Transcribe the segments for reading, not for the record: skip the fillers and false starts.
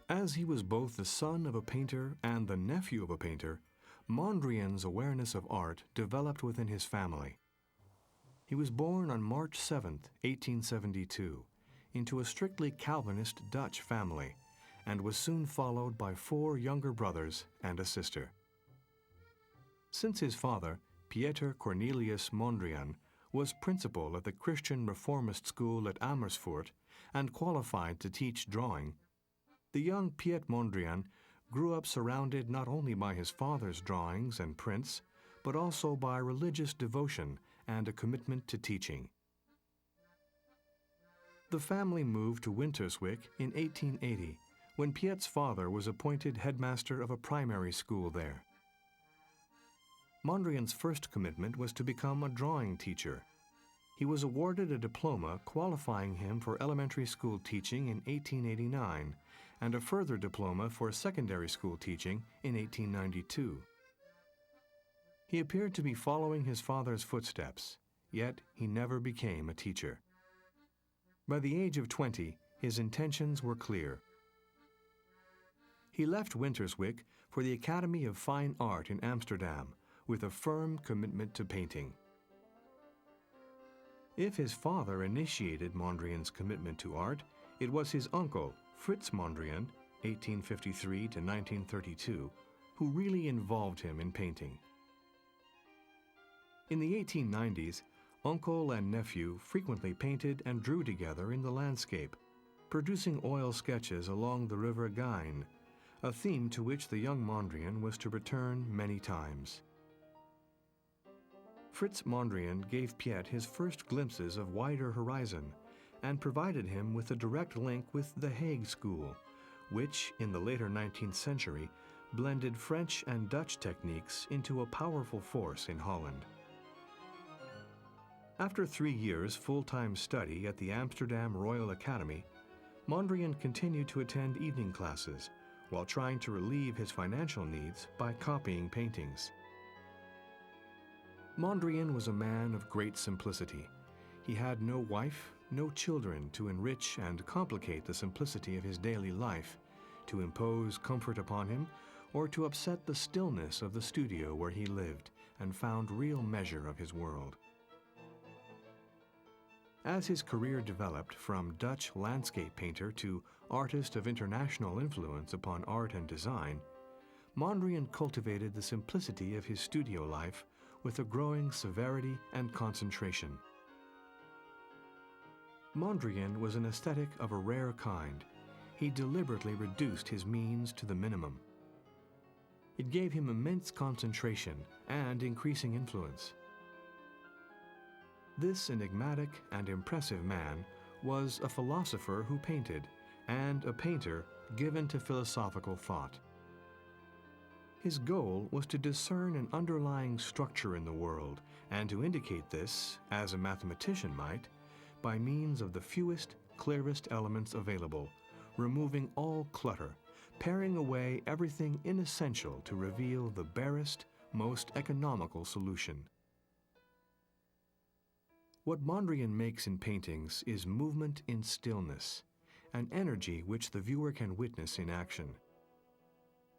As he was both the son of a painter and the nephew of a painter, Mondrian's awareness of art developed within his family. He was born on March 7, 1872, into a strictly Calvinist Dutch family, and was soon followed by 4 younger brothers and a sister. Since his father, Pieter Cornelius Mondrian, was principal at the Christian Reformist School at Amersfoort and qualified to teach drawing, the young Piet Mondrian grew up surrounded not only by his father's drawings and prints, but also by religious devotion and a commitment to teaching. The family moved to Winterswijk in 1880, when Piet's father was appointed headmaster of a primary school there. Mondrian's first commitment was to become a drawing teacher. He was awarded a diploma qualifying him for elementary school teaching in 1889 and a further diploma for secondary school teaching in 1892. He appeared to be following his father's footsteps, yet he never became a teacher. By the age of 20, his intentions were clear. He left Winterswijk for the Academy of Fine Art in Amsterdam with a firm commitment to painting. If his father initiated Mondrian's commitment to art, it was his uncle, Frits Mondrian, 1853 to 1932, who really involved him in painting. In the 1890s, uncle and nephew frequently painted and drew together in the landscape, producing oil sketches along the River Gein, a theme to which the young Mondrian was to return many times. Frits Mondrian gave Piet his first glimpses of wider horizon and provided him with a direct link with the Hague School, which, in the later 19th century, blended French and Dutch techniques into a powerful force in Holland. After 3 years' full-time study at the Amsterdam Royal Academy, Mondrian continued to attend evening classes while trying to relieve his financial needs by copying paintings. Mondrian was a man of great simplicity. He had no wife, no children to enrich and complicate the simplicity of his daily life, to impose comfort upon him, or to upset the stillness of the studio where he lived and found real measure of his world. As his career developed from Dutch landscape painter to artist of international influence upon art and design, Mondrian cultivated the simplicity of his studio life with a growing severity and concentration. Mondrian was an aesthetic of a rare kind. He deliberately reduced his means to the minimum. It gave him immense concentration and increasing influence. This enigmatic and impressive man was a philosopher who painted, and a painter given to philosophical thought. His goal was to discern an underlying structure in the world and to indicate this, as a mathematician might, by means of the fewest, clearest elements available, removing all clutter, paring away everything inessential to reveal the barest, most economical solution. What Mondrian makes in paintings is movement in stillness, an energy which the viewer can witness in action.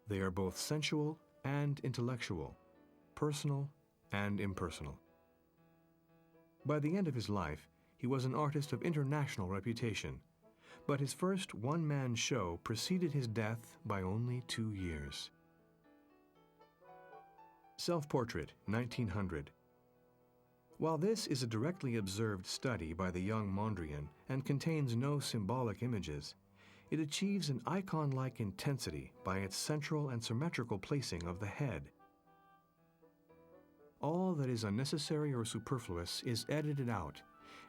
They are both sensual and intellectual, personal and impersonal. By the end of his life, he was an artist of international reputation, but his first one-man show preceded his death by only 2 years. Self-Portrait, 1900. While this is a directly observed study by the young Mondrian and contains no symbolic images, it achieves an icon-like intensity by its central and symmetrical placing of the head. All that is unnecessary or superfluous is edited out,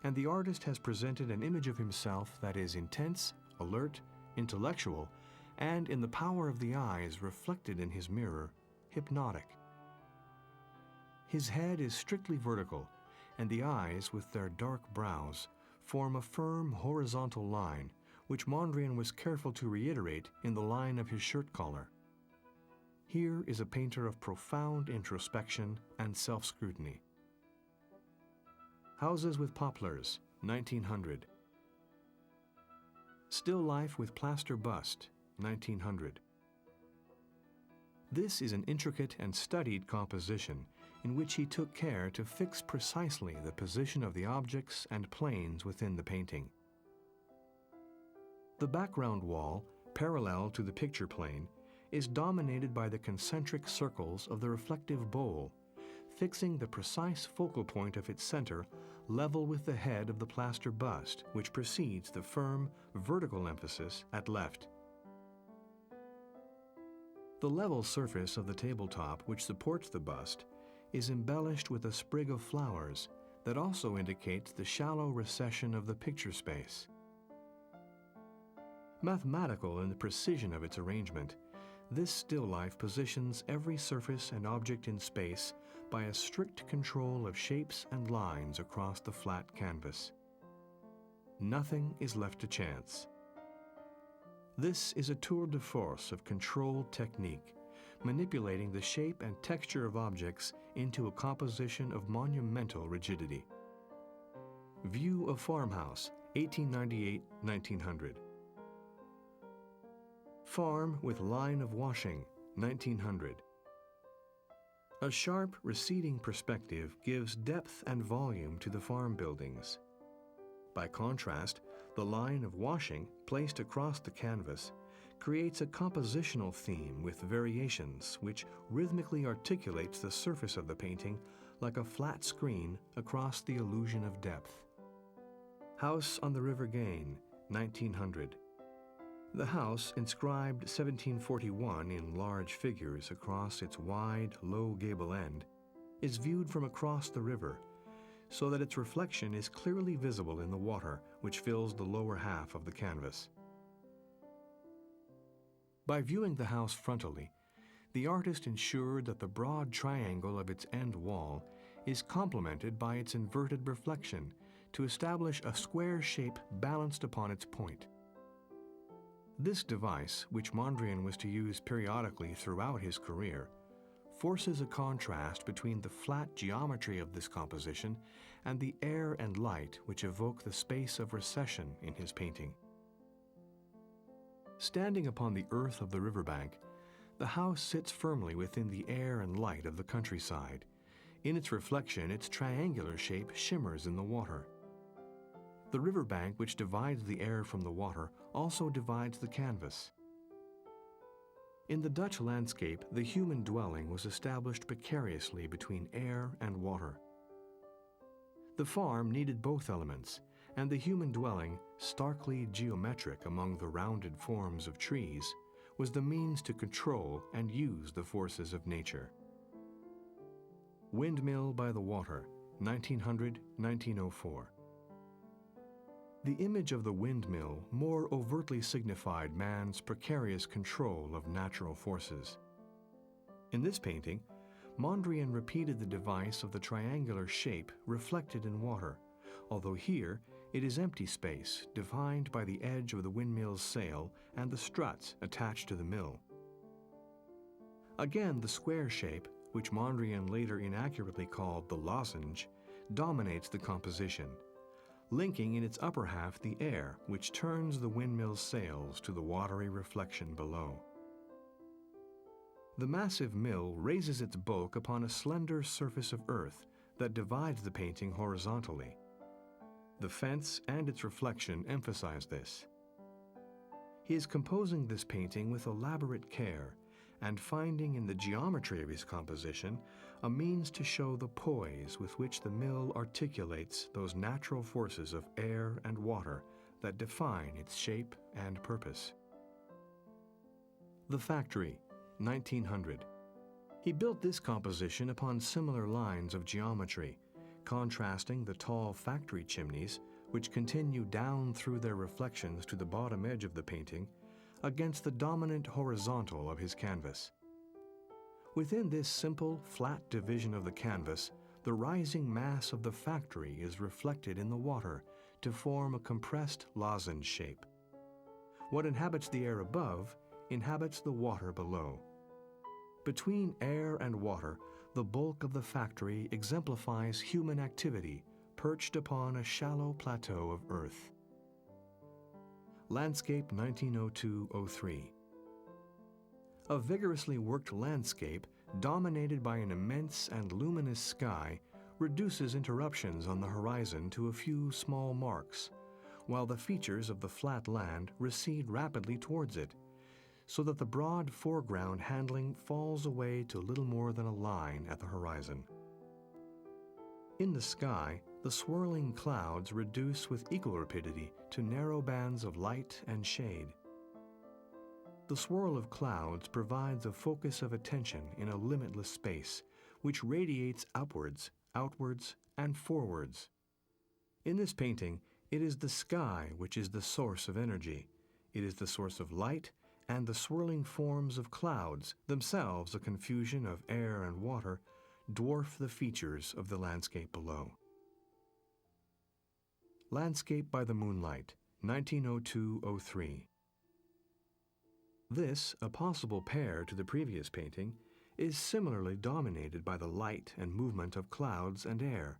and the artist has presented an image of himself that is intense, alert, intellectual, and in the power of the eyes reflected in his mirror, hypnotic. His head is strictly vertical, and the eyes, with their dark brows, form a firm horizontal line, which Mondrian was careful to reiterate in the line of his shirt collar. Here is a painter of profound introspection and self-scrutiny. Houses with Poplars, 1900. Still life with plaster bust, 1900. This is an intricate and studied composition in which he took care to fix precisely the position of the objects and planes within the painting. The background wall, parallel to the picture plane, is dominated by the concentric circles of the reflective bowl, fixing the precise focal point of its center level with the head of the plaster bust, which precedes the firm, vertical emphasis at left. The level surface of the tabletop which supports the bust is embellished with a sprig of flowers that also indicates the shallow recession of the picture space. Mathematical in the precision of its arrangement, this still life positions every surface and object in space by a strict control of shapes and lines across the flat canvas. Nothing is left to chance. This is a tour de force of controlled technique, manipulating the shape and texture of objects into a composition of monumental rigidity. View of farmhouse, 1898-1900. Farm with line of washing, 1900. A sharp, receding perspective gives depth and volume to the farm buildings. By contrast, the line of washing, placed across the canvas, creates a compositional theme with variations which rhythmically articulates the surface of the painting like a flat screen across the illusion of depth. House on the River Gain, 1900. The house, inscribed 1741 in large figures across its wide, low gable end, is viewed from across the river, so that its reflection is clearly visible in the water which fills the lower half of the canvas. By viewing the house frontally, the artist ensured that the broad triangle of its end wall is complemented by its inverted reflection to establish a square shape balanced upon its point. This device, which Mondrian was to use periodically throughout his career, forces a contrast between the flat geometry of this composition and the air and light which evoke the space of recession in his painting. Standing upon the earth of the riverbank, the house sits firmly within the air and light of the countryside. In its reflection, its triangular shape shimmers in the water. The riverbank, which divides the air from the water, also divides the canvas. In the Dutch landscape, the human dwelling was established precariously between air and water. The farm needed both elements, and the human dwelling, starkly geometric among the rounded forms of trees, was the means to control and use the forces of nature. Windmill by the Water, 1900-1904. The image of the windmill more overtly signified man's precarious control of natural forces. In this painting, Mondrian repeated the device of the triangular shape reflected in water, although here it is empty space defined by the edge of the windmill's sail and the struts attached to the mill. Again, the square shape, which Mondrian later inaccurately called the lozenge, dominates the composition, linking in its upper half the air which turns the windmill's sails to the watery reflection below. The massive mill raises its bulk upon a slender surface of earth that divides the painting horizontally. The fence and its reflection emphasize this. He is composing this painting with elaborate care and finding in the geometry of his composition a means to show the poise with which the mill articulates those natural forces of air and water that define its shape and purpose. The Factory, 1900. He built this composition upon similar lines of geometry, contrasting the tall factory chimneys, which continue down through their reflections to the bottom edge of the painting, against the dominant horizontal of his canvas. Within this simple, flat division of the canvas, the rising mass of the factory is reflected in the water to form a compressed lozenge shape. What inhabits the air above inhabits the water below. Between air and water, the bulk of the factory exemplifies human activity perched upon a shallow plateau of earth. Landscape 1902-03. A vigorously worked landscape dominated by an immense and luminous sky reduces interruptions on the horizon to a few small marks, while the features of the flat land recede rapidly towards it, so that the broad foreground handling falls away to little more than a line at the horizon. In the sky, the swirling clouds reduce with equal rapidity to narrow bands of light and shade. The swirl of clouds provides a focus of attention in a limitless space, which radiates upwards, outwards, and forwards. In this painting, it is the sky which is the source of energy. It is the source of light, and the swirling forms of clouds, themselves a confusion of air and water, dwarf the features of the landscape below. Landscape by the Moonlight, 1902-03. This, a possible pair to the previous painting, is similarly dominated by the light and movement of clouds and air,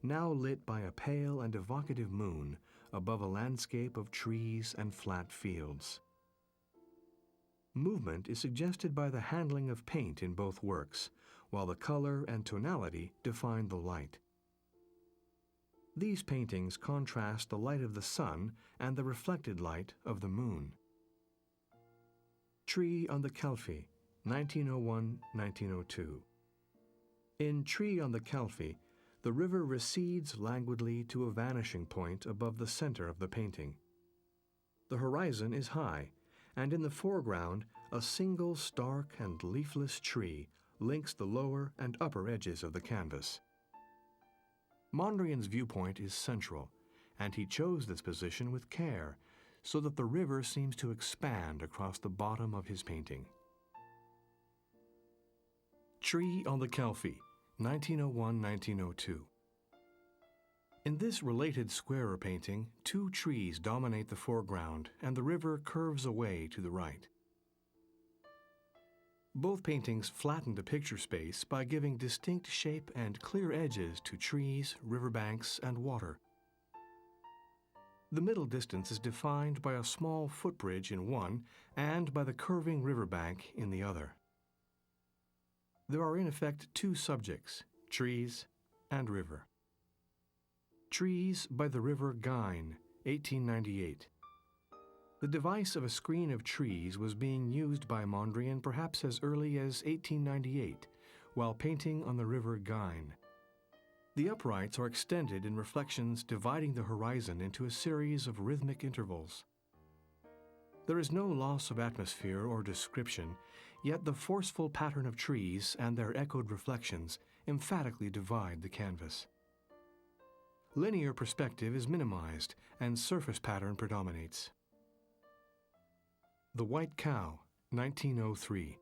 now lit by a pale and evocative moon above a landscape of trees and flat fields. Movement is suggested by the handling of paint in both works, while the color and tonality define the light. These paintings contrast the light of the sun and the reflected light of the moon. Tree on the Calfee, 1901-1902. In Tree on the Calfee, the river recedes languidly to a vanishing point above the center of the painting. The horizon is high, and in the foreground a single stark and leafless tree links the lower and upper edges of the canvas. Mondrian's viewpoint is central, and he chose this position with care, so that the river seems to expand across the bottom of his painting. Tree on the Calfee, 1901-1902. In this related squarer painting, two trees dominate the foreground and the river curves away to the right. Both paintings flatten the picture space by giving distinct shape and clear edges to trees, riverbanks, and water. The middle distance is defined by a small footbridge in one and by the curving riverbank in the other. There are in effect two subjects, trees and river. Trees by the River Gyn, 1898. The device of a screen of trees was being used by Mondrian perhaps as early as 1898, while painting on the River Gyn. The uprights are extended in reflections dividing the horizon into a series of rhythmic intervals. There is no loss of atmosphere or description, yet the forceful pattern of trees and their echoed reflections emphatically divide the canvas. Linear perspective is minimized and surface pattern predominates. The White Cow, 1903.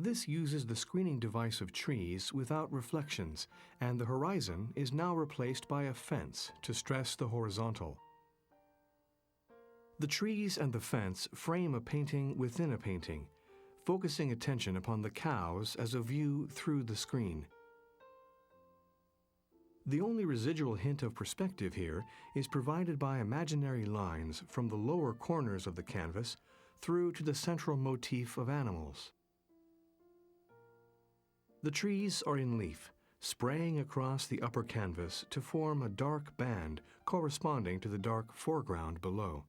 This uses the screening device of trees without reflections, and the horizon is now replaced by a fence to stress the horizontal. The trees and the fence frame a painting within a painting, focusing attention upon the cows as a view through the screen. The only residual hint of perspective here is provided by imaginary lines from the lower corners of the canvas through to the central motif of animals. The trees are in leaf, spraying across the upper canvas to form a dark band corresponding to the dark foreground below.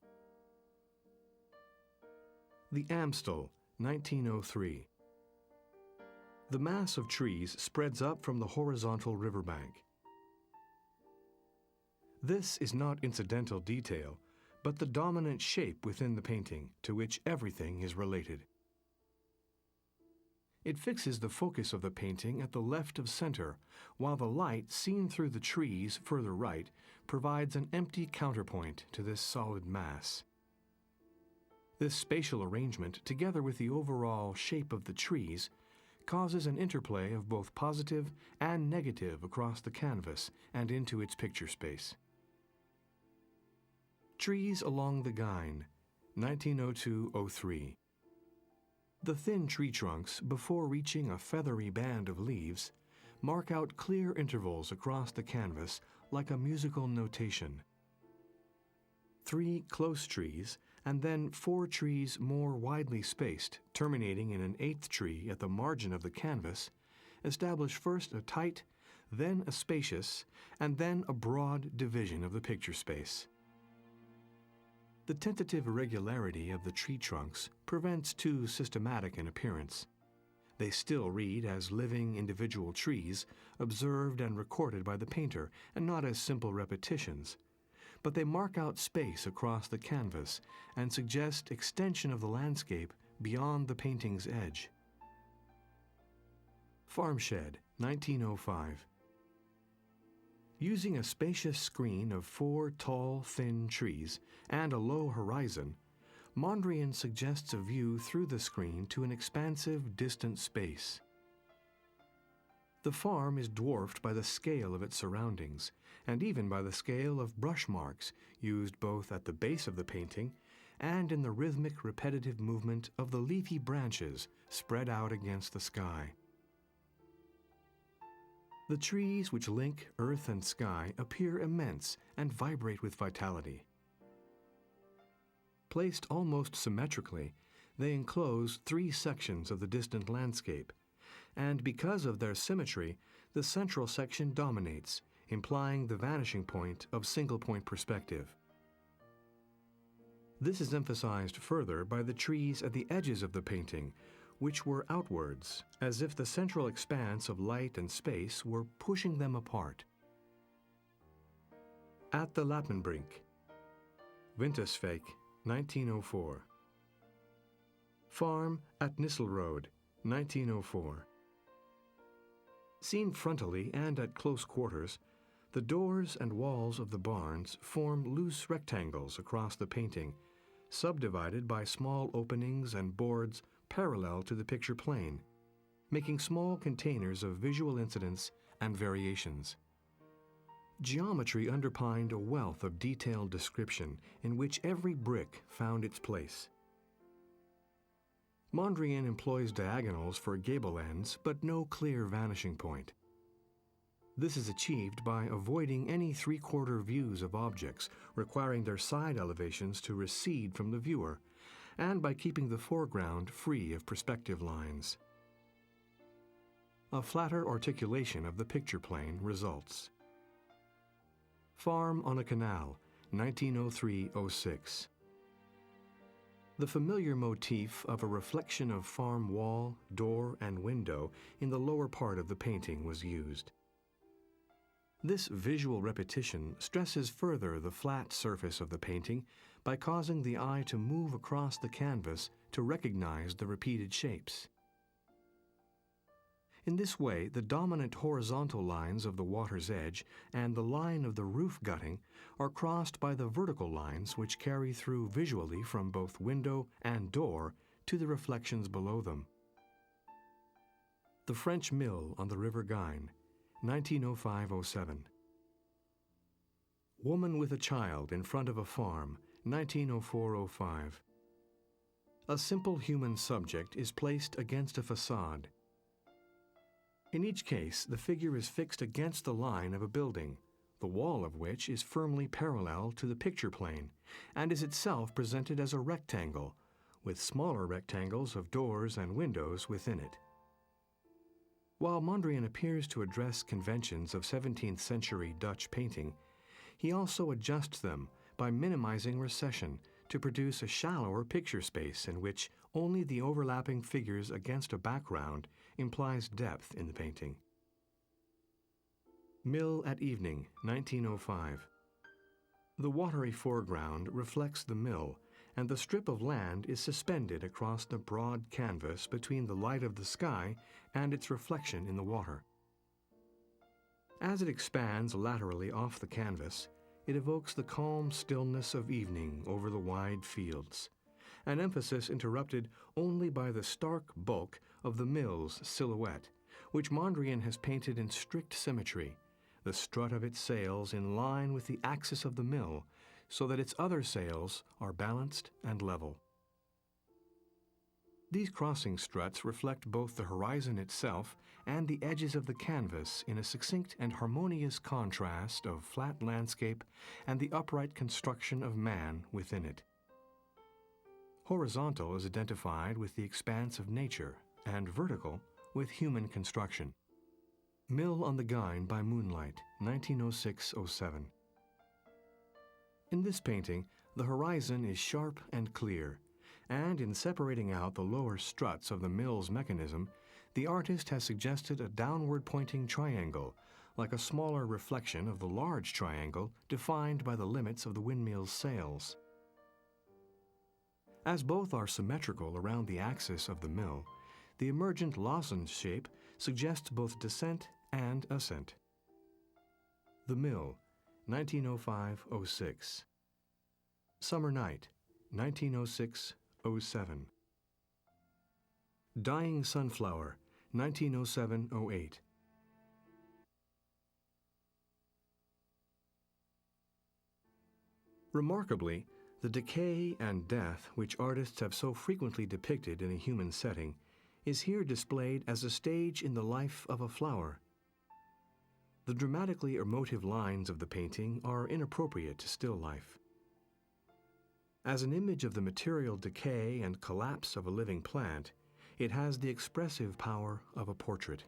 The Amstel, 1903. The mass of trees spreads up from the horizontal riverbank. This is not incidental detail, but the dominant shape within the painting, to which everything is related. It fixes the focus of the painting at the left of center, while the light seen through the trees further right provides an empty counterpoint to this solid mass. This spatial arrangement, together with the overall shape of the trees, causes an interplay of both positive and negative across the canvas and into its picture space. Trees along the Gyn, 1902-03. The thin tree trunks, before reaching a feathery band of leaves, mark out clear intervals across the canvas like a musical notation. Three close trees, and then 4 trees more widely spaced, terminating in an 8th tree at the margin of the canvas, establish first a tight, then a spacious, and then a broad division of the picture space. The tentative irregularity of the tree trunks prevents too systematic an appearance. They still read as living individual trees, observed and recorded by the painter, and not as simple repetitions. But they mark out space across the canvas and suggest extension of the landscape beyond the painting's edge. Farmshed, 1905. Using a spacious screen of 4 tall, thin trees and a low horizon, Mondrian suggests a view through the screen to an expansive, distant space. The farm is dwarfed by the scale of its surroundings, and even by the scale of brush marks used both at the base of the painting and in the rhythmic, repetitive movement of the leafy branches spread out against the sky. The trees which link earth and sky appear immense and vibrate with vitality. Placed almost symmetrically, they enclose 3 sections of the distant landscape, and because of their symmetry, the central section dominates, implying the vanishing point of single-point perspective. This is emphasized further by the trees at the edges of the painting, which were outwards, as if the central expanse of light and space were pushing them apart. At the Lappenbrink, Winterswijk, 1904. Farm at Nisselrode, 1904. Seen frontally and at close quarters, the doors and walls of the barns form loose rectangles across the painting, subdivided by small openings and boards parallel to the picture plane, making small containers of visual incidents and variations. Geometry underpinned a wealth of detailed description in which every brick found its place. Mondrian employs diagonals for gable ends, but no clear vanishing point. This is achieved by avoiding any 3/4 views of objects, requiring their side elevations to recede from the viewer, and by keeping the foreground free of perspective lines. A flatter articulation of the picture plane results. Farm on a Canal, 1903-06. The familiar motif of a reflection of farm wall, door, and window in the lower part of the painting was used. This visual repetition stresses further the flat surface of the painting by causing the eye to move across the canvas to recognize the repeated shapes. In this way, the dominant horizontal lines of the water's edge and the line of the roof gutting are crossed by the vertical lines which carry through visually from both window and door to the reflections below them. The French Mill on the River Gyn, 1905-07. Woman with a Child in Front of a Farm, 1904-05. A simple human subject is placed against a facade. In each case, the figure is fixed against the line of a building, the wall of which is firmly parallel to the picture plane, and is itself presented as a rectangle, with smaller rectangles of doors and windows within it. While Mondrian appears to address conventions of 17th century Dutch painting, he also adjusts them by minimizing recession to produce a shallower picture space in which only the overlapping figures against a background implies depth in the painting. Mill at Evening, 1905. The watery foreground reflects the mill, and the strip of land is suspended across the broad canvas between the light of the sky and its reflection in the water. As it expands laterally off the canvas, it evokes the calm stillness of evening over the wide fields, an emphasis interrupted only by the stark bulk of the mill's silhouette, which Mondrian has painted in strict symmetry, the strut of its sails in line with the axis of the mill, so that its other sails are balanced and level. These crossing struts reflect both the horizon itself and the edges of the canvas in a succinct and harmonious contrast of flat landscape and the upright construction of man within it. Horizontal is identified with the expanse of nature, and vertical with human construction. Mill on the Gyn by Moonlight, 1906-07. In this painting, the horizon is sharp and clear, and in separating out the lower struts of the mill's mechanism, the artist has suggested a downward-pointing triangle, like a smaller reflection of the large triangle defined by the limits of the windmill's sails. As both are symmetrical around the axis of the mill, the emergent lozenge shape suggests both descent and ascent. The Mill, 1905-06. Summer Night, 1906-07. Dying Sunflower, 1907-08. Remarkably, the decay and death which artists have so frequently depicted in a human setting is here displayed as a stage in the life of a flower. The dramatically emotive lines of the painting are inappropriate to still life. As an image of the material decay and collapse of a living plant, it has the expressive power of a portrait.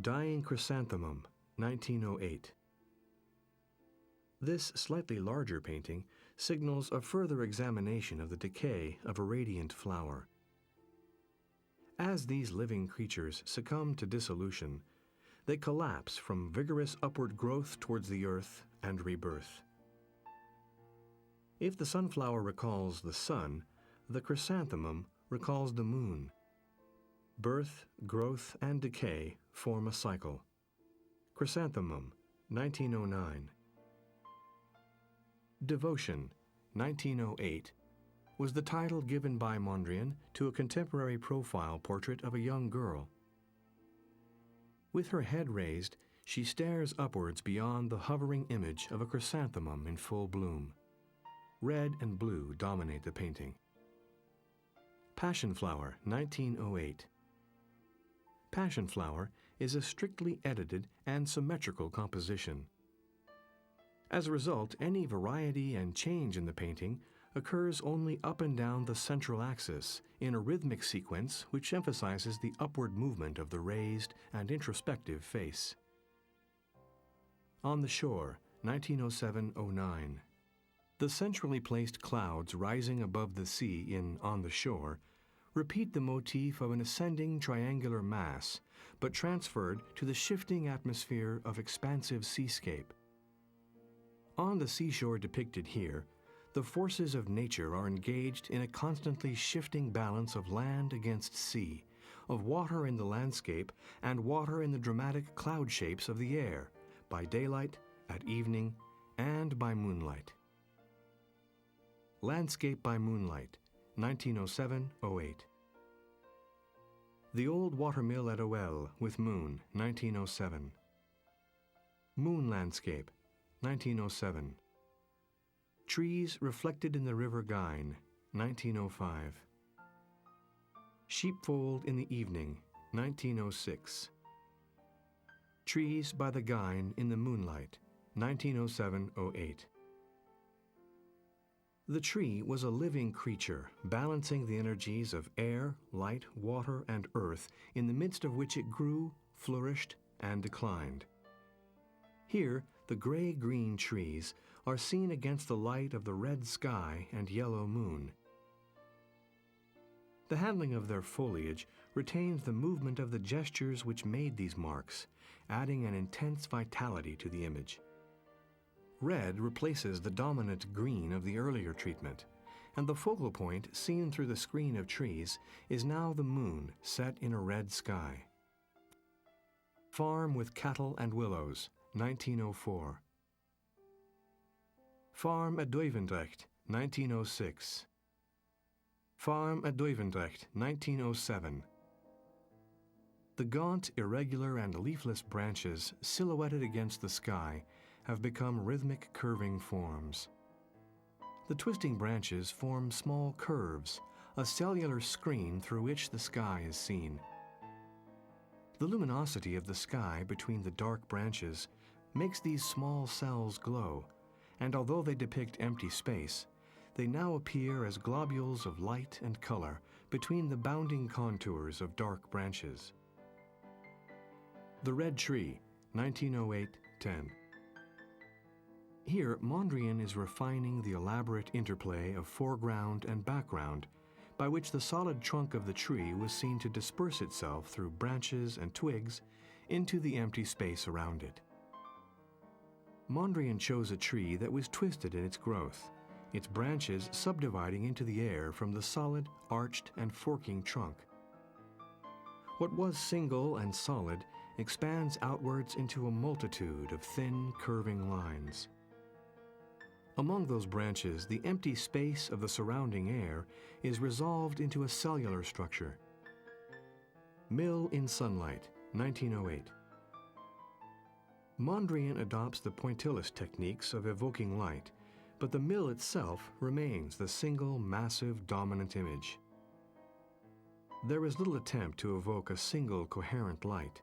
Dying Chrysanthemum, 1908. This slightly larger painting signals a further examination of the decay of a radiant flower. As these living creatures succumb to dissolution, they collapse from vigorous upward growth towards the earth and rebirth. If the sunflower recalls the sun, the chrysanthemum recalls the moon. Birth, growth, and decay form a cycle. Chrysanthemum, 1909. Devotion, 1908, was the title given by Mondrian to a contemporary profile portrait of a young girl. With her head raised, she stares upwards beyond the hovering image of a chrysanthemum in full bloom. Red and blue dominate the painting. Passion Flower, 1908. Passion Flower is a strictly edited and symmetrical composition. As a result, any variety and change in the painting occurs only up and down the central axis in a rhythmic sequence which emphasizes the upward movement of the raised and introspective face. On the Shore, 1907-09. The centrally placed clouds rising above the sea in On the Shore repeat the motif of an ascending triangular mass, but transferred to the shifting atmosphere of expansive seascape. On the seashore depicted here, the forces of nature are engaged in a constantly shifting balance of land against sea, of water in the landscape and water in the dramatic cloud shapes of the air, by daylight, at evening, and by moonlight. Landscape by Moonlight, 1907-08. The Old Watermill at Owell with Moon, 1907. Moon Landscape, 1907. Trees Reflected in the River Gyn, 1905. Sheepfold in the Evening, 1906. Trees by the Gyn in the Moonlight, 1907-08. The tree was a living creature, balancing the energies of air, light, water, and earth, in the midst of which it grew, flourished, and declined. Here, the gray-green trees are seen against the light of the red sky and yellow moon. The handling of their foliage retains the movement of the gestures which made these marks, adding an intense vitality to the image. Red replaces the dominant green of the earlier treatment, and the focal point seen through the screen of trees is now the moon set in a red sky. Farm with Cattle and Willows, 1904. Farm at Duivendrecht, 1906. Farm at Duivendrecht, 1907. The gaunt, irregular, and leafless branches silhouetted against the sky have become rhythmic curving forms. The twisting branches form small curves, a cellular screen through which the sky is seen. The luminosity of the sky between the dark branches makes these small cells glow, and although they depict empty space, they now appear as globules of light and color between the bounding contours of dark branches. The Red Tree, 1908-10. Here, Mondrian is refining the elaborate interplay of foreground and background by which the solid trunk of the tree was seen to disperse itself through branches and twigs into the empty space around it. Mondrian chose a tree that was twisted in its growth, its branches subdividing into the air from the solid, arched, and forking trunk. What was single and solid expands outwards into a multitude of thin, curving lines. Among those branches, the empty space of the surrounding air is resolved into a cellular structure. Mill in Sunlight, 1908. Mondrian adopts the pointillist techniques of evoking light, but the mill itself remains the single, massive, dominant image. There is little attempt to evoke a single, coherent light.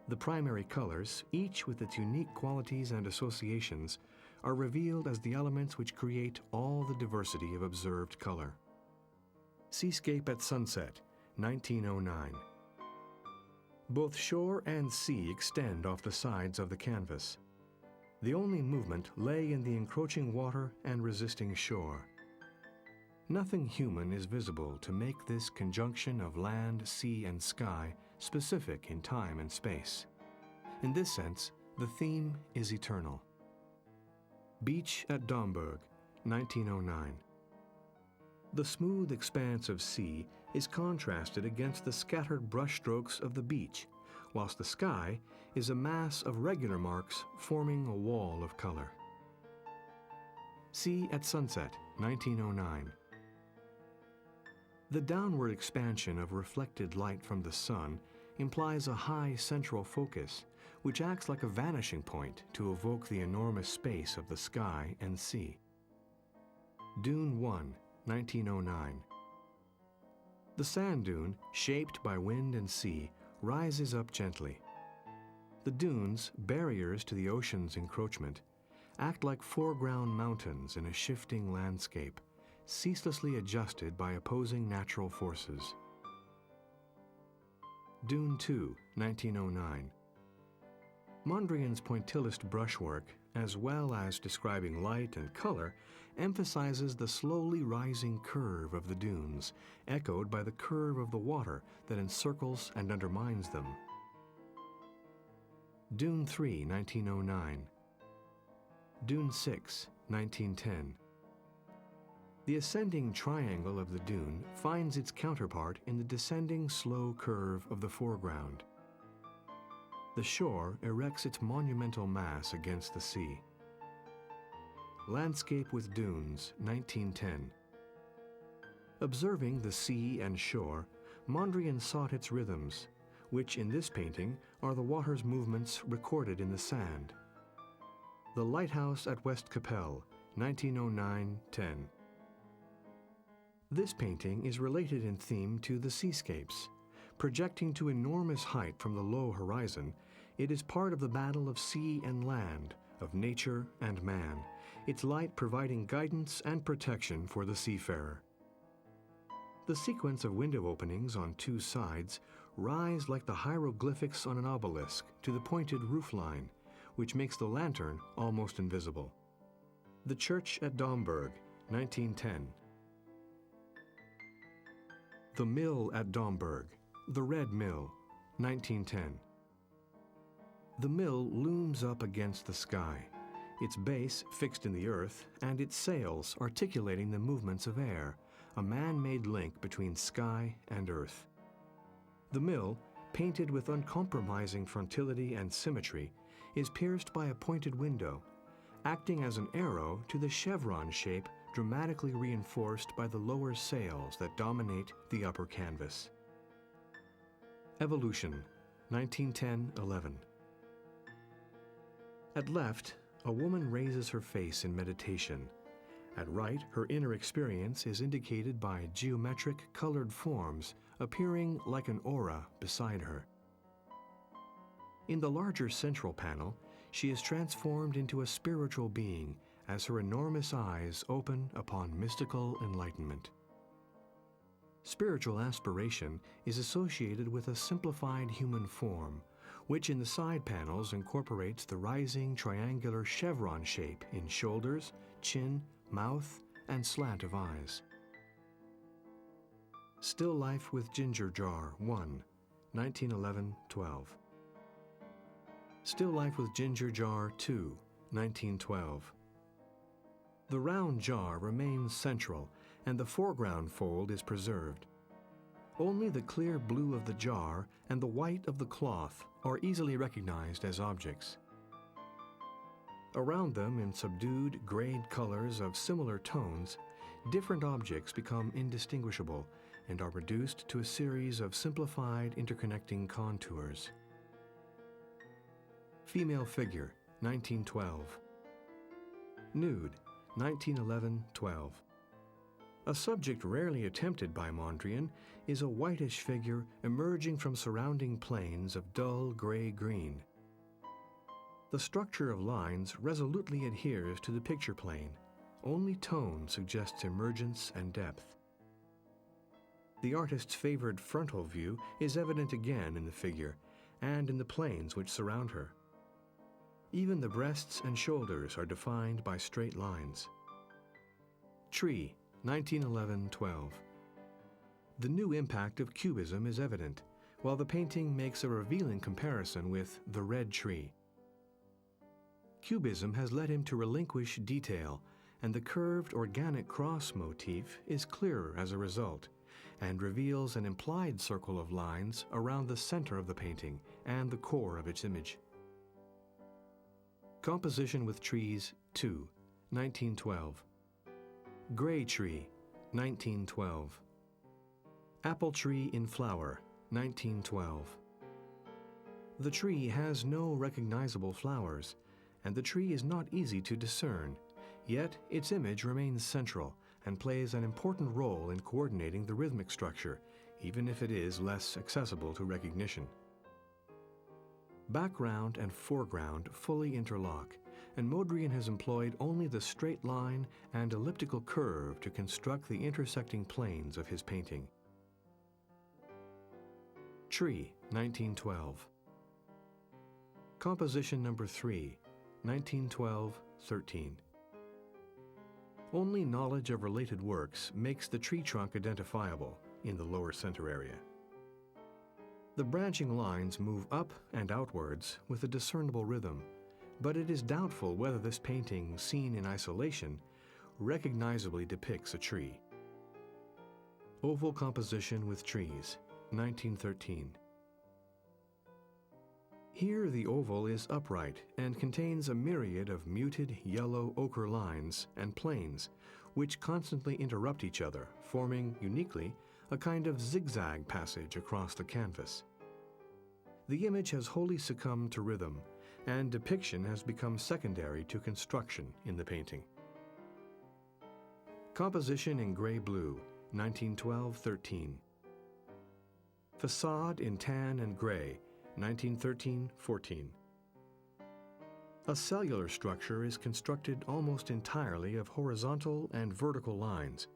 The primary colors, each with its unique qualities and associations, are revealed as the elements which create all the diversity of observed color. Seascape at Sunset, 1909. Both shore and sea extend off the sides of the canvas. The only movement lay in the encroaching water and resisting shore. Nothing human is visible to make this conjunction of land, sea, and sky specific in time and space. In this sense, the theme is eternal. Beach at Domburg, 1909. The smooth expanse of sea is contrasted against the scattered brushstrokes of the beach, whilst the sky is a mass of regular marks forming a wall of color. Sea at Sunset, 1909. The downward expansion of reflected light from the sun implies a high central focus, which acts like a vanishing point to evoke the enormous space of the sky and sea. Dune 1, 1909. The sand dune, shaped by wind and sea, rises up gently. The dunes, barriers to the ocean's encroachment, act like foreground mountains in a shifting landscape, ceaselessly adjusted by opposing natural forces. Dune 2, 1909. Mondrian's pointillist brushwork, as well as describing light and color, emphasizes the slowly rising curve of the dunes, echoed by the curve of the water that encircles and undermines them. Dune 3, 1909. Dune 6, 1910. The ascending triangle of the dune finds its counterpart in the descending slow curve of the foreground. The shore erects its monumental mass against the sea. Landscape with Dunes, 1910. Observing the sea and shore, Mondrian sought its rhythms, which in this painting are the water's movements recorded in the sand. The Lighthouse at West Capelle, 1909-10. This painting is related in theme to the seascapes. Projecting to enormous height from the low horizon, it is part of the battle of sea and land, of nature and man, its light providing guidance and protection for the seafarer. The sequence of window openings on two sides rise like the hieroglyphics on an obelisk to the pointed roofline, which makes the lantern almost invisible. The Church at Domburg, 1910. The Mill at Domburg, the Red Mill, 1910. The mill looms up against the sky, its base fixed in the earth and its sails articulating the movements of air, a man-made link between sky and earth. The mill, painted with uncompromising frontality and symmetry, is pierced by a pointed window, acting as an arrow to the chevron shape dramatically reinforced by the lower sails that dominate the upper canvas. Evolution, 1910-11. At left, a woman raises her face in meditation. At right, her inner experience is indicated by geometric colored forms appearing like an aura beside her. In the larger central panel, she is transformed into a spiritual being as her enormous eyes open upon mystical enlightenment. Spiritual aspiration is associated with a simplified human form, which in the side panels incorporates the rising triangular chevron shape in shoulders, chin, mouth, and slant of eyes. Still Life with Ginger Jar 1, 1911-12. Still Life with Ginger Jar 2, 1912. The round jar remains central, and the foreground fold is preserved. Only the clear blue of the jar and the white of the cloth are easily recognized as objects. Around them, in subdued grayed colors of similar tones, different objects become indistinguishable and are reduced to a series of simplified interconnecting contours. Female figure, 1912. Nude, 1911-12. A subject rarely attempted by Mondrian is a whitish figure emerging from surrounding planes of dull gray-green. The structure of lines resolutely adheres to the picture plane. Only tone suggests emergence and depth. The artist's favored frontal view is evident again in the figure and in the planes which surround her. Even the breasts and shoulders are defined by straight lines. Tree, 1911-12. The new impact of Cubism is evident, while the painting makes a revealing comparison with The Red Tree. Cubism has led him to relinquish detail, and the curved organic cross motif is clearer as a result, and reveals an implied circle of lines around the center of the painting and the core of its image. Composition with Trees 2, 1912. Gray Tree, 1912. Apple Tree in Flower, 1912. The tree has no recognizable flowers, and the tree is not easy to discern, yet its image remains central and plays an important role in coordinating the rhythmic structure, even if it is less accessible to recognition. Background and foreground fully interlock, and Mondrian has employed only the straight line and elliptical curve to construct the intersecting planes of his painting. Tree, 1912. Composition number 3, 1912-13. Only knowledge of related works makes the tree trunk identifiable in the lower center area. The branching lines move up and outwards with a discernible rhythm, but it is doubtful whether this painting, seen in isolation, recognizably depicts a tree. Oval Composition with Trees, 1913. Here the oval is upright and contains a myriad of muted yellow ochre lines and planes, which constantly interrupt each other, forming, uniquely, a kind of zigzag passage across the canvas. The image has wholly succumbed to rhythm, and depiction has become secondary to construction in the painting. Composition in Gray-Blue, 1912-13. Facade in Tan and Gray, 1913-14. A cellular structure is constructed almost entirely of horizontal and vertical lines,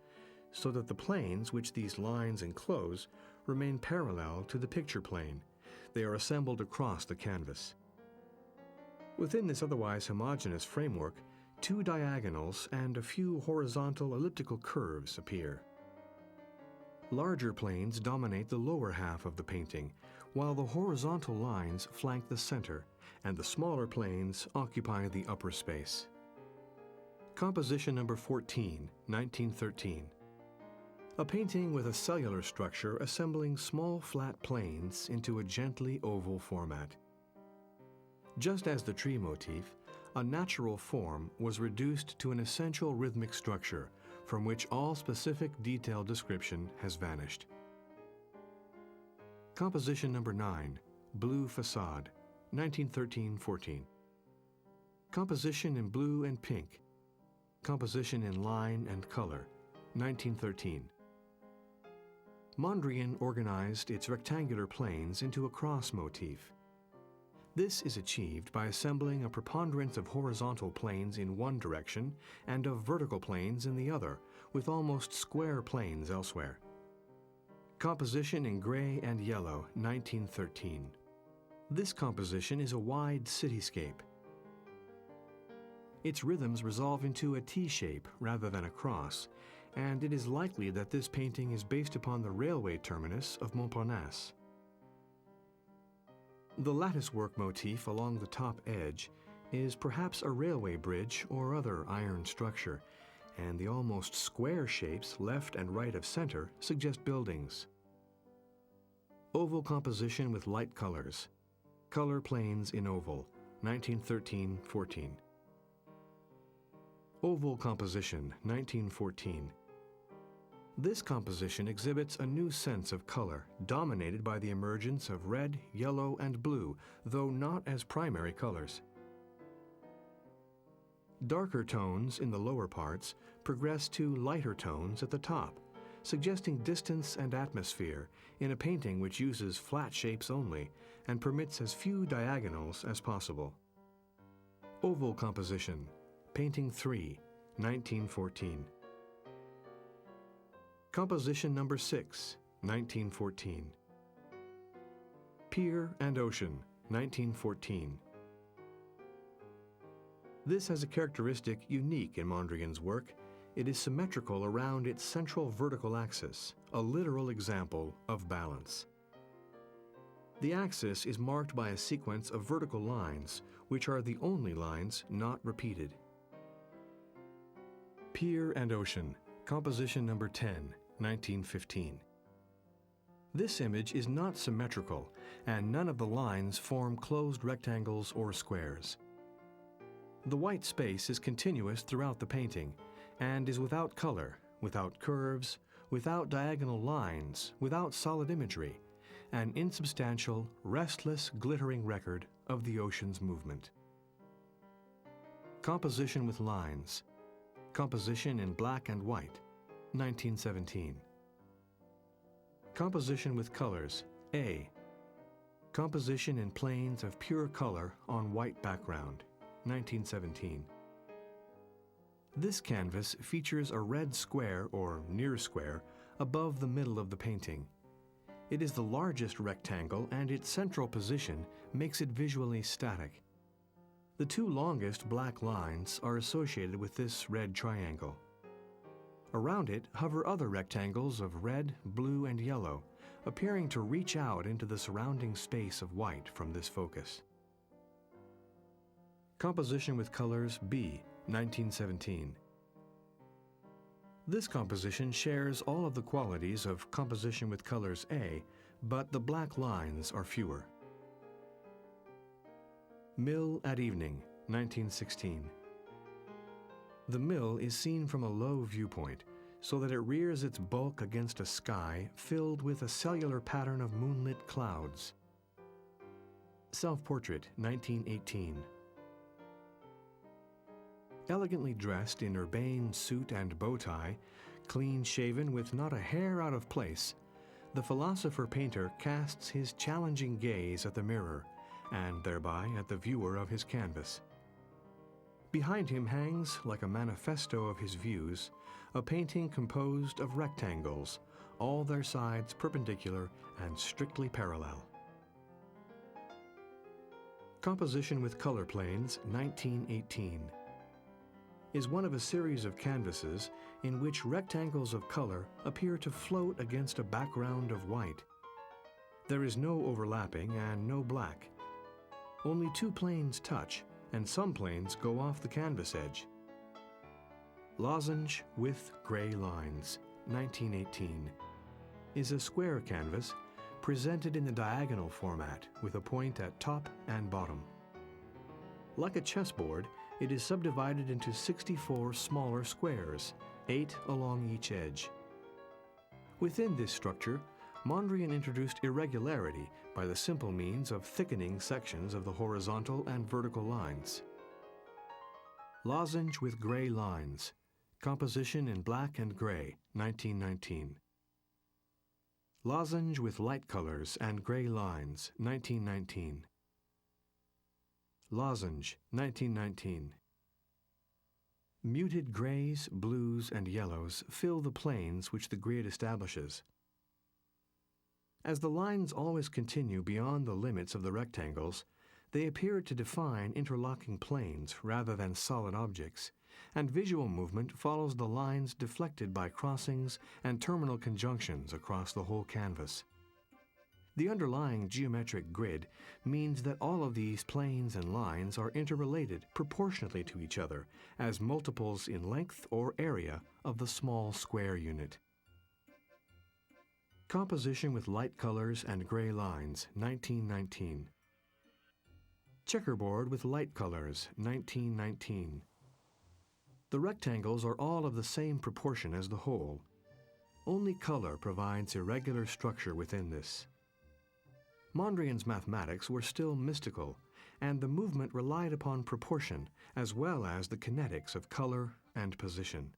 so that the planes which these lines enclose remain parallel to the picture plane. They are assembled across the canvas. Within this otherwise homogeneous framework, two diagonals and a few horizontal elliptical curves appear. Larger planes dominate the lower half of the painting, while the horizontal lines flank the center, and the smaller planes occupy the upper space. Composition number 14, 1913. A painting with a cellular structure assembling small flat planes into a gently oval format. Just as the tree motif, a natural form was reduced to an essential rhythmic structure from which all specific detailed description has vanished. Composition number 9, Blue Facade, 1913-14. Composition in blue and pink. Composition in line and color, 1913. Mondrian organized its rectangular planes into a cross motif. This is achieved by assembling a preponderance of horizontal planes in one direction and of vertical planes in the other, with almost square planes elsewhere. Composition in gray and yellow, 1913. This composition is a wide cityscape. Its rhythms resolve into a T shape rather than a cross, and it is likely that this painting is based upon the railway terminus of Montparnasse. The latticework motif along the top edge is perhaps a railway bridge or other iron structure, and the almost square shapes left and right of center suggest buildings. Oval composition with light colors. Color planes in oval, 1913-14. Oval composition, 1914. This composition exhibits a new sense of color, dominated by the emergence of red, yellow, and blue, though not as primary colors. Darker tones in the lower parts progress to lighter tones at the top, suggesting distance and atmosphere in a painting which uses flat shapes only and permits as few diagonals as possible. Oval composition, Painting 3, 1914. Composition number 6, 1914. Pier and Ocean, 1914. This has a characteristic unique in Mondrian's work. It is symmetrical around its central vertical axis, a literal example of balance. The axis is marked by a sequence of vertical lines, which are the only lines not repeated. Pier and Ocean, composition number 10, 1915. This image is not symmetrical, and none of the lines form closed rectangles or squares. The white space is continuous throughout the painting, and is without color, without curves, without diagonal lines, without solid imagery, an insubstantial, restless, glittering record of the ocean's movement. Composition with lines. Composition in black and white, 1917. Composition with colors, A. Composition in planes of pure color on white background, 1917. This canvas features a red square or near square above the middle of the painting. It is the largest rectangle, and its central position makes it visually static. The two longest black lines are associated with this red triangle. Around it hover other rectangles of red, blue, and yellow, appearing to reach out into the surrounding space of white from this focus. Composition with colors, B, 1917. This composition shares all of the qualities of composition with colors A, but the black lines are fewer. Mill at Evening, 1916. The mill is seen from a low viewpoint, so that it rears its bulk against a sky filled with a cellular pattern of moonlit clouds. Self-portrait, 1918. Elegantly dressed in urbane suit and bow tie, clean-shaven with not a hair out of place, the philosopher-painter casts his challenging gaze at the mirror, and thereby at the viewer of his canvas. Behind him hangs, like a manifesto of his views, a painting composed of rectangles, all their sides perpendicular and strictly parallel. Composition with color planes, 1918, is one of a series of canvases in which rectangles of color appear to float against a background of white. There is no overlapping and no black. Only two planes touch, and some planes go off the canvas edge. Lozenge with Gray Lines, 1918, is a square canvas presented in the diagonal format with a point at top and bottom. Like a chessboard, it is subdivided into 64 smaller squares, 8 along each edge. Within this structure, Mondrian introduced irregularity by the simple means of thickening sections of the horizontal and vertical lines. Lozenge with Gray Lines, composition in black and gray, 1919. Lozenge with light colors and gray lines, 1919. Lozenge, 1919. Muted grays, blues, and yellows fill the planes which the grid establishes. As the lines always continue beyond the limits of the rectangles, they appear to define interlocking planes rather than solid objects, and visual movement follows the lines deflected by crossings and terminal conjunctions across the whole canvas. The underlying geometric grid means that all of these planes and lines are interrelated proportionately to each other as multiples in length or area of the small square unit. Composition with light colors and gray lines, 1919. Checkerboard with light colors, 1919. The rectangles are all of the same proportion as the whole. Only color provides irregular structure within this. Mondrian's mathematics were still mystical, and the movement relied upon proportion as well as the kinetics of color and position.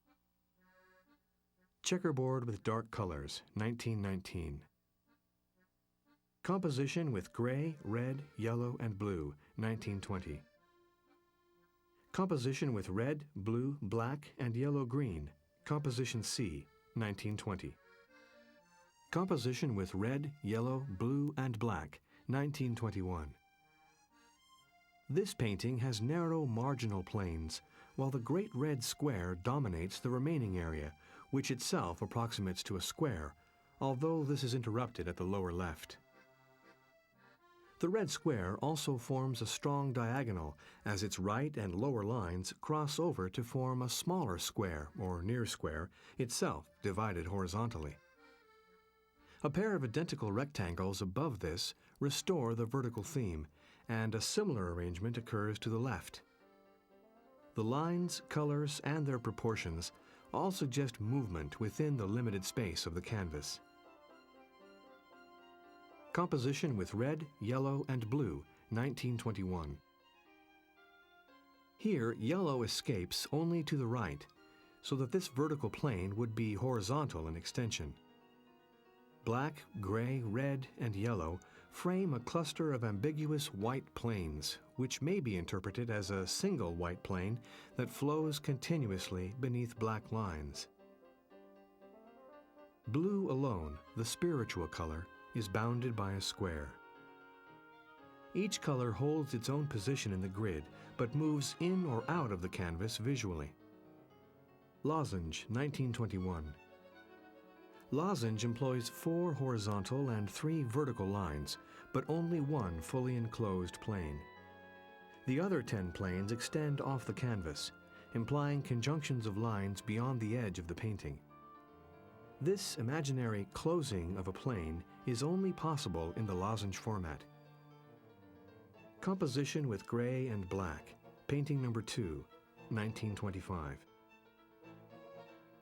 Checkerboard with dark colors, 1919. Composition with gray, red, yellow, and blue, 1920. Composition with red, blue, black, and yellow-green, Composition C, 1920. Composition with red, yellow, blue, and black, 1921. This painting has narrow marginal planes, while the great red square dominates the remaining area, which itself approximates to a square, although this is interrupted at the lower left. The red square also forms a strong diagonal as its right and lower lines cross over to form a smaller square, or near square, itself divided horizontally. A pair of identical rectangles above this restore the vertical theme, and a similar arrangement occurs to the left. The lines, colors, and their proportions all suggest movement within the limited space of the canvas. Composition with red, yellow, and blue, 1921. Here, yellow escapes only to the right, so that this vertical plane would be horizontal in extension. Black, gray, red, and yellow frame a cluster of ambiguous white planes, which may be interpreted as a single white plane that flows continuously beneath black lines. Blue alone, the spiritual color, is bounded by a square. Each color holds its own position in the grid, but moves in or out of the canvas visually. Lozenge, 1921. Lozenge employs 4 horizontal and 3 vertical lines, but only one fully enclosed plane. The other 10 planes extend off the canvas, implying conjunctions of lines beyond the edge of the painting. This imaginary closing of a plane is only possible in the lozenge format. Composition with gray and black, painting number 2, 1925.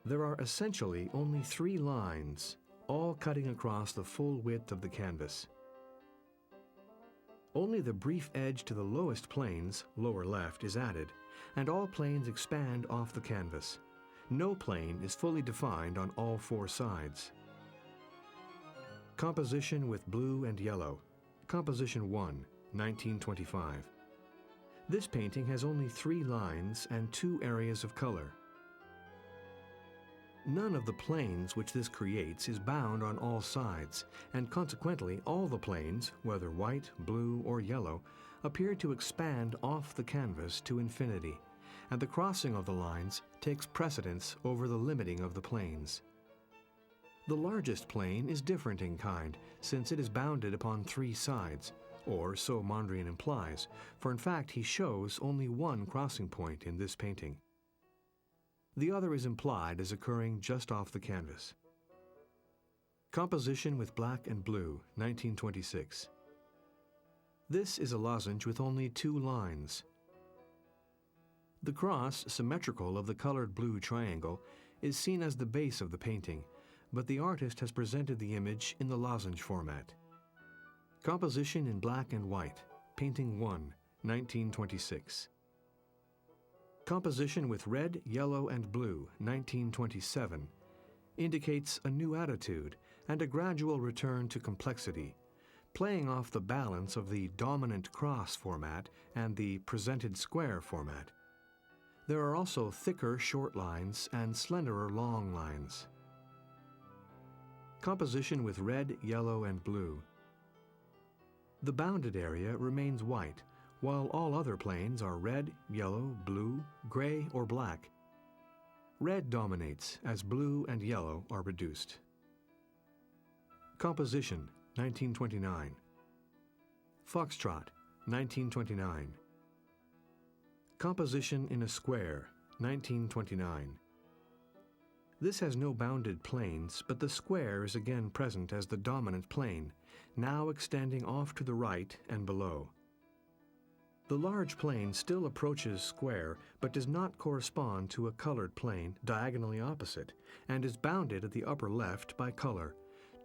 There are essentially only 3 lines, all cutting across the full width of the canvas. Only the brief edge to the lowest planes, lower left, is added, and all planes expand off the canvas. No plane is fully defined on all 4 sides. Composition with blue and yellow, Composition 1, 1925. This painting has only 3 lines and 2 areas of color. None of the planes which this creates is bound on all sides, and consequently all the planes, whether white, blue, or yellow, appear to expand off the canvas to infinity, and the crossing of the lines takes precedence over the limiting of the planes. The largest plane is different in kind, since it is bounded upon 3 sides, or so Mondrian implies, for in fact he shows only one crossing point in this painting. The other is implied as occurring just off the canvas. Composition with black and blue, 1926. This is a lozenge with only 2 lines. The cross, symmetrical of the colored blue triangle, is seen as the base of the painting, but the artist has presented the image in the lozenge format. Composition in black and white, painting 1, 1926. Composition with red, yellow, and blue, 1927, indicates a new attitude and a gradual return to complexity, playing off the balance of the dominant cross format and the presented square format. There are also thicker short lines and slenderer long lines. Composition with red, yellow, and blue. The bounded area remains white, while all other planes are red, yellow, blue, gray, or black. Red dominates as blue and yellow are reduced. Composition, 1929. Foxtrot, 1929. Composition in a square, 1929. This has no bounded planes, but the square is again present as the dominant plane, now extending off to the right and below. The large plane still approaches square, but does not correspond to a colored plane diagonally opposite, and is bounded at the upper left by color,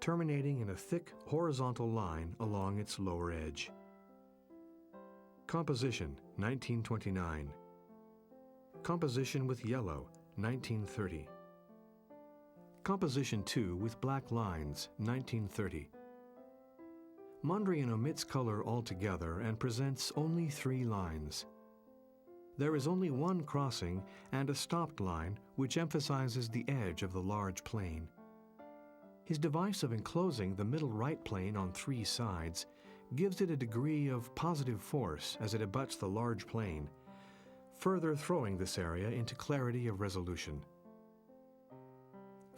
terminating in a thick horizontal line along its lower edge. Composition, 1929. Composition with yellow, 1930. Composition 2 with black lines, 1930. Mondrian omits color altogether and presents only 3 lines. There is only one crossing and a stopped line which emphasizes the edge of the large plane. His device of enclosing the middle right plane on 3 sides gives it a degree of positive force as it abuts the large plane, further throwing this area into clarity of resolution.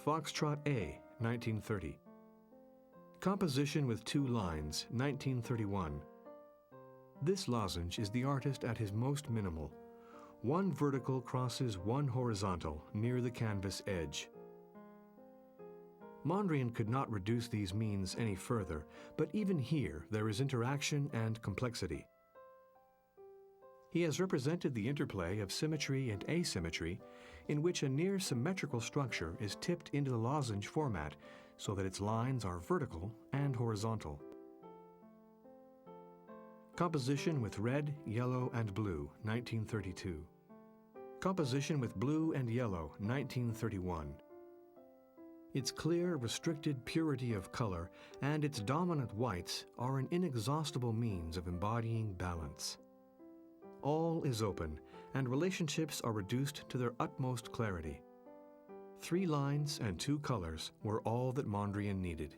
Foxtrot A, 1930. Composition with 2 lines, 1931. This lozenge is the artist at his most minimal. 1 vertical crosses 1 horizontal near the canvas edge. Mondrian could not reduce these means any further, but even here there is interaction and complexity. He has represented the interplay of symmetry and asymmetry, in which a near symmetrical structure is tipped into the lozenge format so that its lines are vertical and horizontal. Composition with red, yellow, and blue, 1932. Composition with blue and yellow, 1931. Its clear, restricted purity of color and its dominant whites are an inexhaustible means of embodying balance. All is open, and relationships are reduced to their utmost clarity. 3 lines and 2 colors were all that Mondrian needed.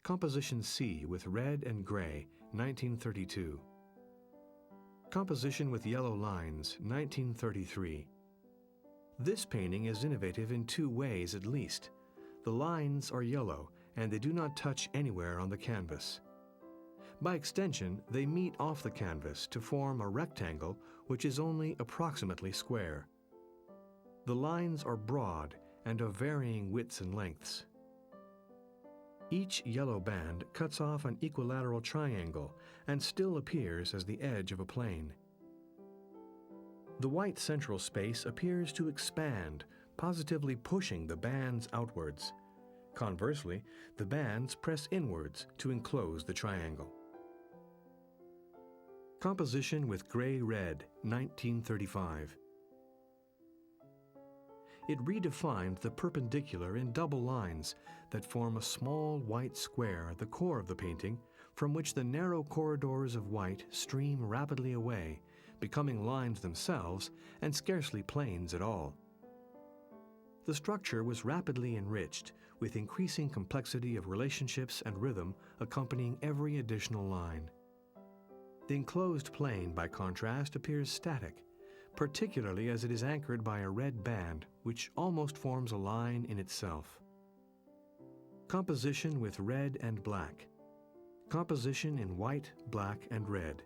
Composition C with red and gray, 1932. Composition with yellow lines, 1933. This painting is innovative in 2 ways at least. The lines are yellow, and they do not touch anywhere on the canvas. By extension, they meet off the canvas to form a rectangle which is only approximately square. The lines are broad and of varying widths and lengths. Each yellow band cuts off an equilateral triangle and still appears as the edge of a plane. The white central space appears to expand, positively pushing the bands outwards. Conversely, the bands press inwards to enclose the triangle. Composition with gray-red, 1935. It redefined the perpendicular in double lines that form a small white square at the core of the painting, from which the narrow corridors of white stream rapidly away, becoming lines themselves and scarcely planes at all. The structure was rapidly enriched, with increasing complexity of relationships and rhythm accompanying every additional line. The enclosed plane, by contrast, appears static, particularly as it is anchored by a red band, which almost forms a line in itself. Composition with red and black. Composition in white, black, and red,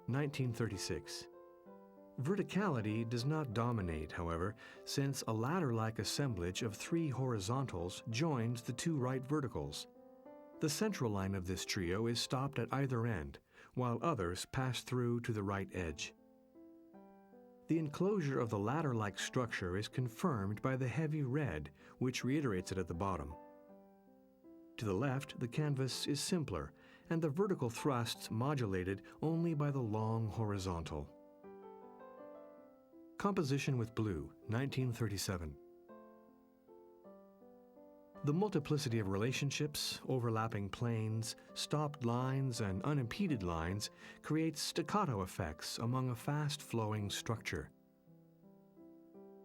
1936. Verticality does not dominate, however, since a ladder-like assemblage of 3 horizontals joins the 2 right verticals. The central line of this trio is stopped at either end, while others pass through to the right edge. The enclosure of the ladder-like structure is confirmed by the heavy red, which reiterates it at the bottom. To the left, the canvas is simpler, and the vertical thrusts modulated only by the long horizontal. Composition with blue, 1937. The multiplicity of relationships, overlapping planes, stopped lines, and unimpeded lines creates staccato effects among a fast-flowing structure.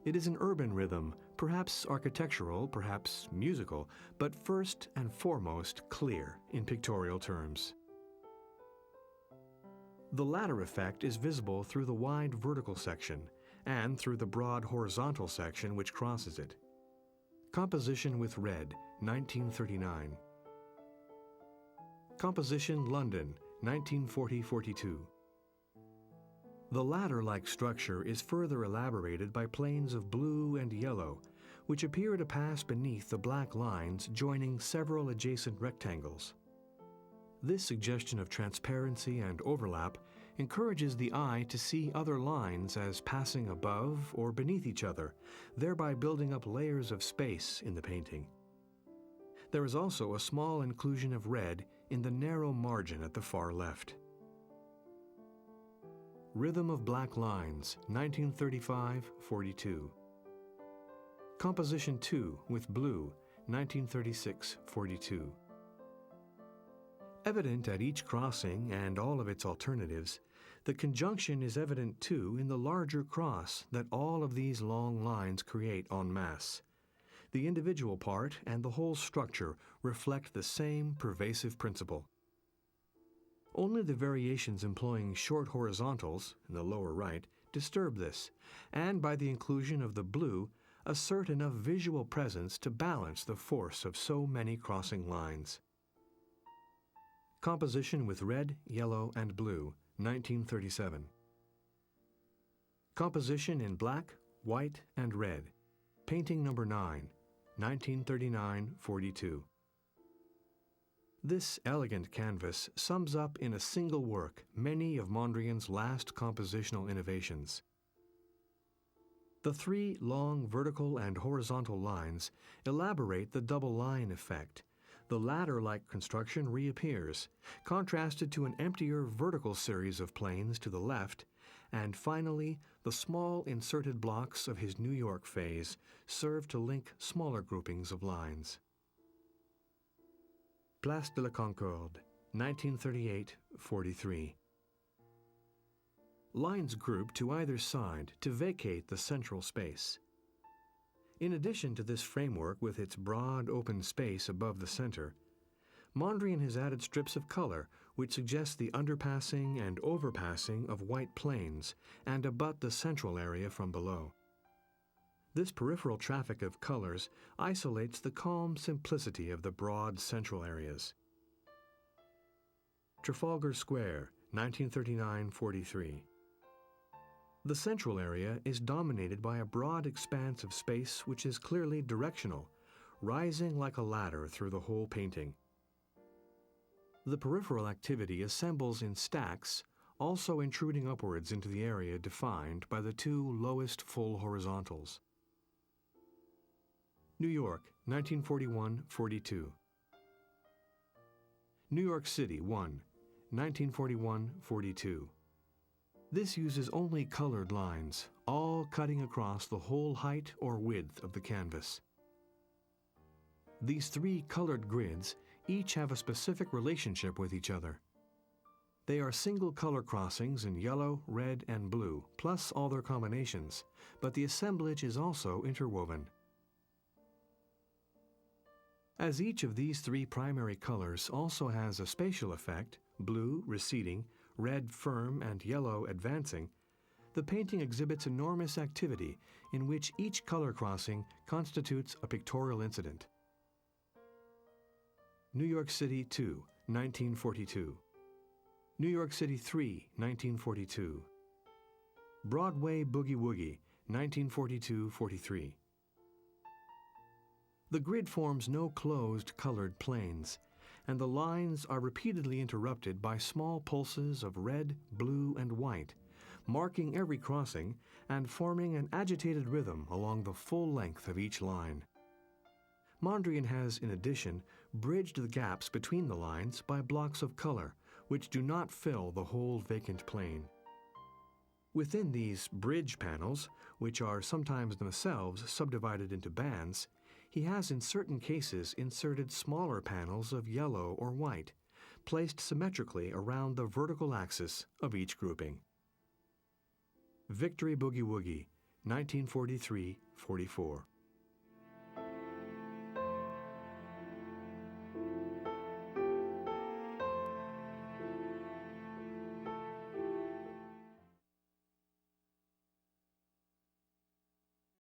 It is an urban rhythm, perhaps architectural, perhaps musical, but first and foremost clear in pictorial terms. The latter effect is visible through the wide vertical section and through the broad horizontal section which crosses it. Composition with Red, 1939. Composition London, 1940-42. The ladder-like structure is further elaborated by planes of blue and yellow, which appear to pass beneath the black lines joining several adjacent rectangles. This suggestion of transparency and overlap encourages the eye to see other lines as passing above or beneath each other, thereby building up layers of space in the painting. There is also a small inclusion of red in the narrow margin at the far left. Rhythm of Black Lines, 1935-42. Composition 2 with Blue, 1936-42. Evident at each crossing and all of its alternatives, the conjunction is evident too in the larger cross that all of these long lines create en masse. The individual part and the whole structure reflect the same pervasive principle. Only the variations employing short horizontals, in the lower right, disturb this, and by the inclusion of the blue, assert enough visual presence to balance the force of so many crossing lines. Composition with Red, Yellow, and Blue, 1937. Composition in Black, White, and Red, Painting Number 9, 1939-42. This elegant canvas sums up in a single work many of Mondrian's last compositional innovations. The three long vertical and horizontal lines elaborate the double line effect. The ladder-like construction reappears, contrasted to an emptier vertical series of planes to the left, and finally, the small inserted blocks of his New York phase serve to link smaller groupings of lines. Place de la Concorde, 1938-43. Lines group to either side to vacate the central space. In addition to this framework with its broad open space above the center, Mondrian has added strips of color which suggest the underpassing and overpassing of white planes and abut the central area from below. This peripheral traffic of colors isolates the calm simplicity of the broad central areas. Trafalgar Square, 1939-43. The central area is dominated by a broad expanse of space which is clearly directional, rising like a ladder through the whole painting. The peripheral activity assembles in stacks, also intruding upwards into the area defined by the two lowest full horizontals. New York, 1941-42. New York City, 1, 1941-42. This uses only colored lines, all cutting across the whole height or width of the canvas. These three colored grids each have a specific relationship with each other. They are single color crossings in yellow, red, and blue, plus all their combinations, but the assemblage is also interwoven. As each of these three primary colors also has a spatial effect, blue receding, red firm, and yellow advancing, the painting exhibits enormous activity in which each color crossing constitutes a pictorial incident. New York City 2, 1942. New York City 3, 1942. Broadway Boogie Woogie, 1942-43. The grid forms no closed colored planes, and the lines are repeatedly interrupted by small pulses of red, blue, and white, marking every crossing and forming an agitated rhythm along the full length of each line. Mondrian has, in addition, bridged the gaps between the lines by blocks of color, which do not fill the whole vacant plane. Within these bridge panels, which are sometimes themselves subdivided into bands, He has in certain cases inserted smaller panels of yellow or white, placed symmetrically around the vertical axis of each grouping. Victory Boogie Woogie, 1943-44.